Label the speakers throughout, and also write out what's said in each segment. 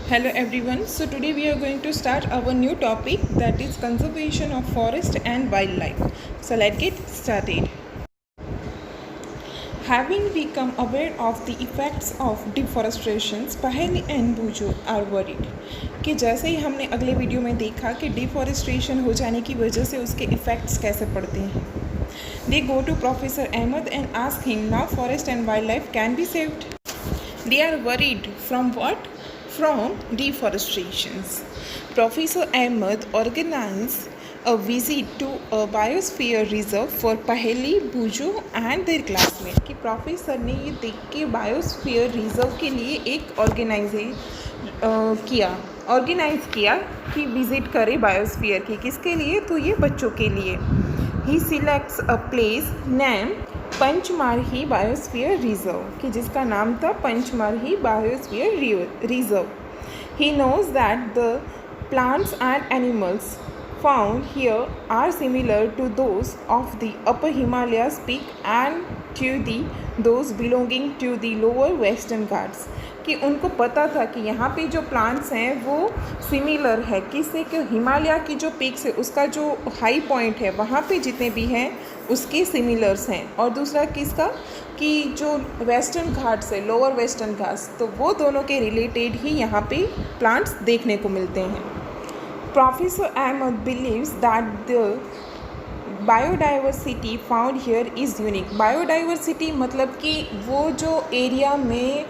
Speaker 1: Hello everyone. So today we are going to start our new topic, that is conservation of forest and wildlife. So let's get started. Having become aware of the effects of deforestation, Paheli and Buju are worried कि जैसे ही हमने अगले video में देखा कि deforestation हो जाने की वजह से उसके इफ़ेक्ट्स कैसे पड़ते हैं. They go to Professor Ahmed and ask him, now forest and wildlife can be saved. They are worried from what? From deforestation. Professor Ahmed organized a visit to a biosphere reserve for Paheli, Buju and their classmates. कि professor ने ये देख के biosphere reserve के लिए एक organise किया कि विज़िट करे बायोस्फीयर की. किसके लिए? तो ये बच्चों के लिए. He selects a place name Pachmarhi biosphere reserve, कि जिसका नाम था Pachmarhi biosphere reserve. He knows that the plants and animals found here are similar to those of the upper Himalayas peak and to those belonging to the lower western Ghats. कि उनको पता था कि यहाँ पे जो प्लांट्स हैं वो सिमिलर है किससे, कि हिमालय की जो पीक्स है उसका जो हाई पॉइंट है वहाँ पे जितने भी हैं उसके सिमिलर्स हैं. और दूसरा किसका, कि जो वेस्टर्न घाट्स है, लोअर वेस्टर्न घाट्स, तो वो दोनों के रिलेटेड ही यहाँ पे प्लांट्स देखने को मिलते हैं. Professor Ahmed believes that the biodiversity found here is unique. Biodiversity मतलब कि वो जो एरिया में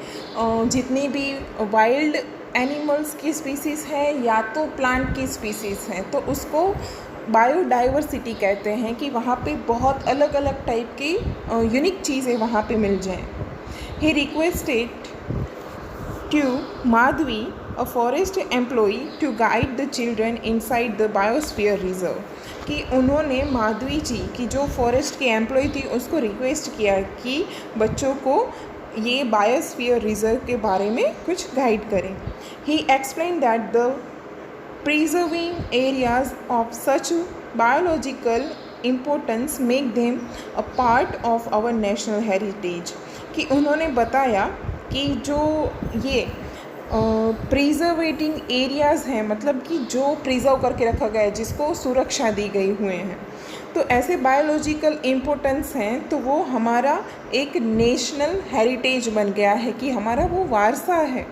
Speaker 1: जितनी भी वाइल्ड एनिमल्स की स्पीसीज़ है या तो प्लांट की स्पीसीज़ हैं, तो उसको बायोडाइवर्सिटी कहते हैं कि वहाँ पे बहुत अलग अलग टाइप की यूनिक चीज़ें वहाँ पे मिल जाएं. He requested to Madhavi, a forest employee, to guide the children inside the biosphere reserve. कि उन्होंने माधवी जी की जो फॉरेस्ट की एम्प्लॉय थी उसको रिक्वेस्ट किया कि बच्चों को ये बायोस्फीयर रिजर्व के बारे में कुछ गाइड करें. He explain that the preserving areas of such biological importance make them a part of our national heritage. कि उन्होंने बताया कि जो ये प्रिजर्वेटिंग एरियाज़ हैं, मतलब कि जो प्रिजर्व करके रखा गया है, जिसको सुरक्षा दी गई हुए हैं, तो ऐसे बायोलॉजिकल इम्पोर्टेंस हैं, तो वो हमारा एक नेशनल हेरिटेज बन गया है, कि हमारा वो वारसा है.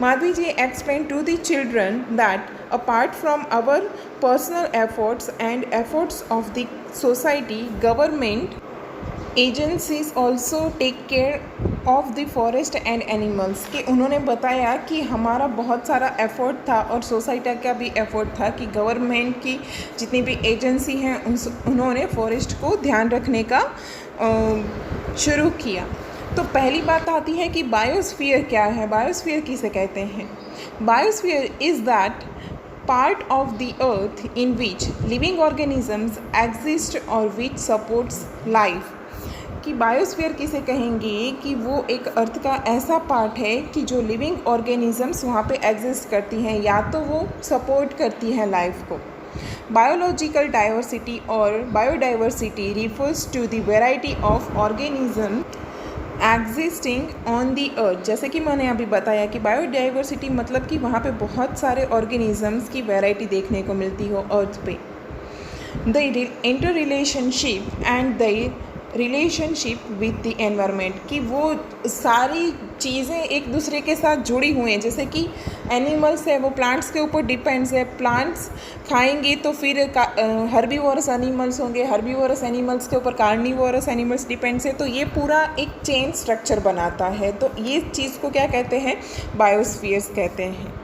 Speaker 1: Madhavi ji explain to the children that apart from our personal efforts and efforts of the society, government agencies also take care of the forest and animals. कि उन्होंने बताया कि हमारा बहुत सारा एफर्ट था और सोसाइटी का भी एफर्ट था कि गवर्नमेंट की जितनी भी एजेंसी हैं उन्होंने फॉरेस्ट को ध्यान रखने का शुरू किया. तो पहली बात आती है कि बायोस्फीयर क्या है. बायोस्फीयर किसे कहते हैं? Biosphere is that part of the earth in which living organisms exist or which supports life. कि बायोस्फीयर किसे कहेंगे, कि वो एक अर्थ का ऐसा पार्ट है कि जो लिविंग ऑर्गेनिजम्स वहाँ पे एग्जिस्ट करती हैं या तो वो सपोर्ट करती हैं लाइफ को. बायोलॉजिकल डाइवर्सिटी और biodiversity refers to the variety of organism existing on the earth. जैसे कि मैंने अभी बताया कि बायोडाइवर्सिटी मतलब कि वहाँ पे बहुत सारे ऑर्गेनिजम्स की वैरायटी देखने को मिलती हो अर्थ पे. The inter relationship and the relationship with the environment, कि वो सारी चीज़ें एक दूसरे के साथ जुड़ी हुई हैं. जैसे कि एनिमल्स है वो प्लांट्स के ऊपर डिपेंड्स है, प्लांट्स खाएंगे तो फिर हर्बीवोरस एनिमल्स होंगे, हर्बीवोरस एनिमल्स के ऊपर कार्निवोरस एनिमल्स डिपेंड्स है. तो ये पूरा एक चेन स्ट्रक्चर बनाता है. तो ये चीज़ को क्या कहते हैं? बायोस्फीयर्स कहते हैं.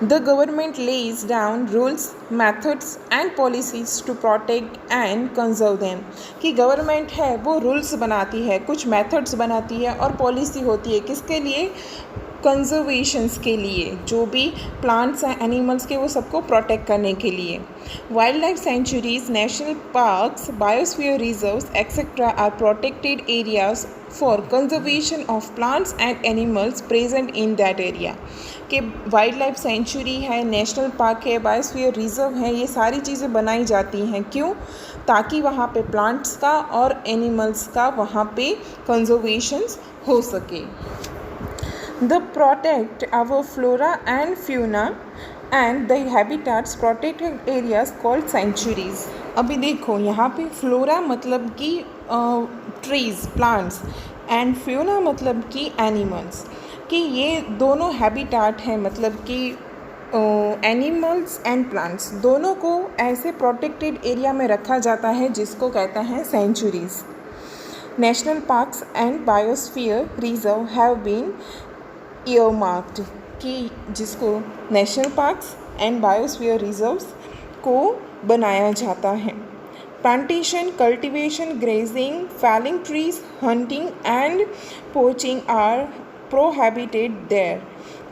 Speaker 1: The government lays down rules, methods and policies to protect and conserve them. कि गवर्नमेंट है वो रूल्स बनाती है, कुछ मेथड्स बनाती है और पॉलिसी होती है. किसके लिए? कंजर्वेशंस के लिए, जो भी प्लांट्स हैं एनिमल्स के वो सबको प्रोटेक्ट करने के लिए. Wildlife sanctuaries, national parks, biosphere reserves etcetera are protected areas for conservation of plants and animals present in that area. कि वाइल्ड लाइफ सेंचुरी है, नेशनल पार्क है, बायोस्फीयर रिजर्व है, ये सारी चीज़ें बनाई जाती हैं. क्यों? ताकि वहाँ पे प्लांट्स का और एनिमल्स का वहाँ पे कंजर्वेशंस हो सके. The protect our flora and fauna and the habitats protected areas called sanctuaries. अभी देखो यहाँ पे फ्लोरा मतलब कि ट्रीज़ प्लांट्स एंड फ्यूना मतलब कि एनिमल्स, कि ये दोनों हैबिटाट हैं, मतलब कि एनिमल्स एंड प्लांट्स दोनों को ऐसे प्रोटेक्टेड एरिया में रखा जाता है जिसको कहते हैं sanctuaries. National parks and biosphere reserve have been earmarked, कि जिसको national parks and biosphere reserves को बनाया जाता है. Plantation, cultivation, grazing, felling trees, hunting and poaching are prohibited there,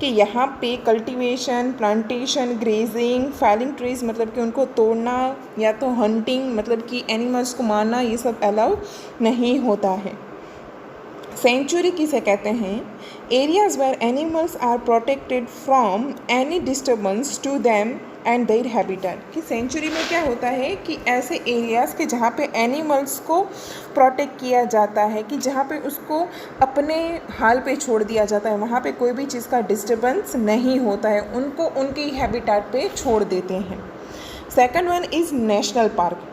Speaker 1: कि यहाँ पे cultivation, plantation, grazing, felling trees मतलब कि उनको तोड़ना, या तो हंटिंग मतलब कि एनिमल्स को मारना, ये सब अलाउ नहीं होता है. सेंचुरी किसे कहते हैं? Areas where animals are protected from any disturbance to them and their habitat, कि सेंचुरी में क्या होता है कि ऐसे एरियाज़ के जहाँ पे एनिमल्स को प्रोटेक्ट किया जाता है, कि जहाँ पे उसको अपने हाल पे छोड़ दिया जाता है, वहाँ पे कोई भी चीज़ का डिस्टर्बेंस नहीं होता है, उनको उनके हैबिटेट पे छोड़ देते हैं. Second one is national park.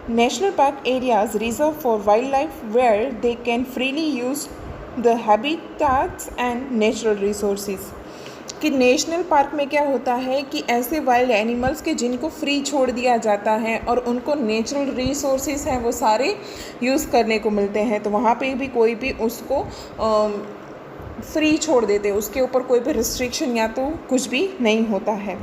Speaker 1: National park areas reserved for wildlife where they can freely use the habitats and natural resources, कि नेशनल पार्क में क्या होता है कि ऐसे वाइल्ड एनिमल्स के जिनको फ्री छोड़ दिया जाता है और उनको नेचुरल रिसोर्सेज हैं वो सारे यूज़ करने को मिलते हैं, तो वहाँ पे भी कोई भी उसको फ्री छोड़ देते, उसके ऊपर कोई भी रिस्ट्रिक्शन या तो कुछ भी नहीं होता है.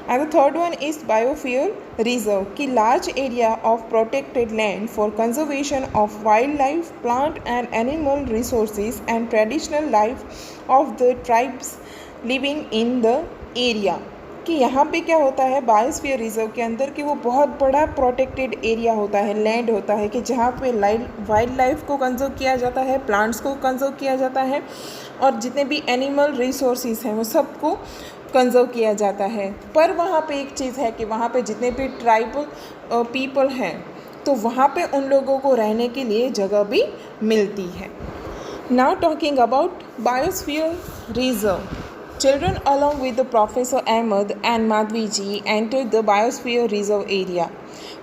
Speaker 1: And the third one is biosphere reserve, कि large area of protected land for conservation of wildlife, plant and animal resources and traditional life of the tribes living in the area, कि यहाँ पे क्या होता है बायोस्फीयर रिजर्व के अंदर, कि वो बहुत बड़ा प्रोटेक्टेड एरिया होता है, लैंड होता है, कि जहाँ पे वाइल्ड लाइफ को कंजर्व किया जाता है, प्लांट्स को कंजर्व किया जाता है, और जितने भी एनिमल रिसोर्सेज हैं वो सबको कंजर्व किया जाता है. पर वहाँ पे एक चीज़ है कि वहाँ पे जितने भी ट्राइबल पीपल हैं तो वहाँ पे उन लोगों को रहने के लिए जगह भी मिलती है. Now talking about biosphere reserve. Children along with the Professor Ahmed and Madhvi ji entered the Biosphere Reserve area.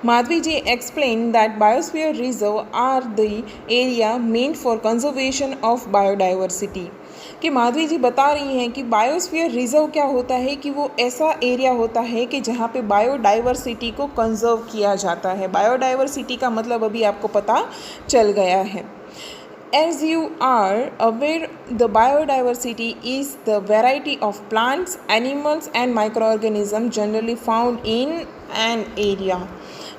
Speaker 1: Madhvi ji explained that Biosphere Reserve are the area meant for conservation of biodiversity. कि माधवी जी बता रही हैं कि biosphere reserve क्या होता है, कि वो ऐसा एरिया होता है कि जहाँ पे बायोडाइवर्सिटी को कंजर्व किया जाता है. बायोडाइवर्सिटी का मतलब अभी आपको पता चल गया है. As you are aware, the biodiversity is the variety of plants, animals and microorganisms generally found in an area,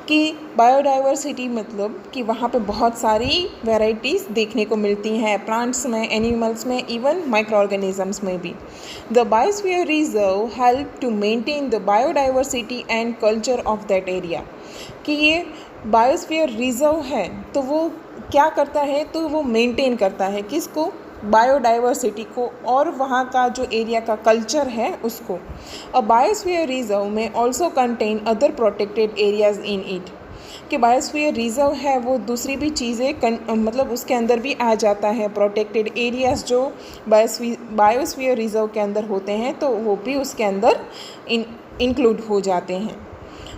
Speaker 1: कि बायोडाइवर्सिटी मतलब कि वहाँ पे बहुत सारी वेराइटीज़ देखने को मिलती हैं, प्लांट्स में, एनिमल्स में, इवन माइक्रो ऑर्गेनिजम्स में भी. The biosphere reserve help to maintain the biodiversity and culture of that area, कि ये बायोस्फीयर रिजर्व है तो वो क्या करता है, तो वो मेंटेन करता है किसको, बायोडाइवर्सिटी को, और वहाँ का जो एरिया का कल्चर है उसको. अ बायोस्फीयर रिजर्व में also contain other protected areas in it, कि बायोस्फीयर रिजर्व है वो दूसरी भी चीज़ें मतलब उसके अंदर भी आ जाता है. प्रोटेक्टेड एरियाज जो बायोस्फीयर रिजर्व के अंदर होते हैं तो वो भी उसके अंदर इंक्लूड हो जाते हैं.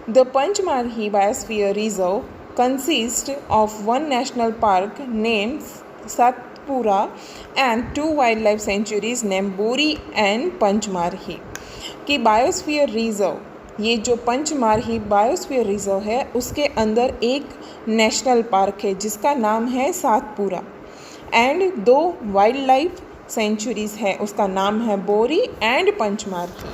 Speaker 1: The Pachmarhi biosphere reserve consists of one national park named Satpura and two wildlife sanctuaries named Bori and Panchmarhi, कि बायोस्फीयर रिजर्व, ये जो पंचमार्ही बायोस्फीयर रिजर्व है उसके अंदर एक नेशनल पार्क है जिसका नाम है सातपुरा, एंड दो वाइल्ड लाइफ सेंचुरीज़ है, उसका नाम है Bori and Pachmarhi.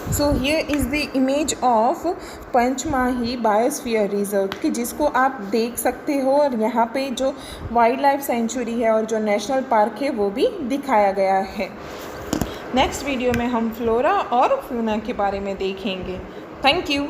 Speaker 1: So here is the image of Pachmarhi biosphere reserve, कि जिसको आप देख सकते हो, और यहाँ पे जो वाइल्ड लाइफ सेंचुरी है और जो नेशनल पार्क है वो भी दिखाया गया है. नेक्स्ट वीडियो में हम फ्लोरा और फ्यूना के बारे में देखेंगे. Thank you.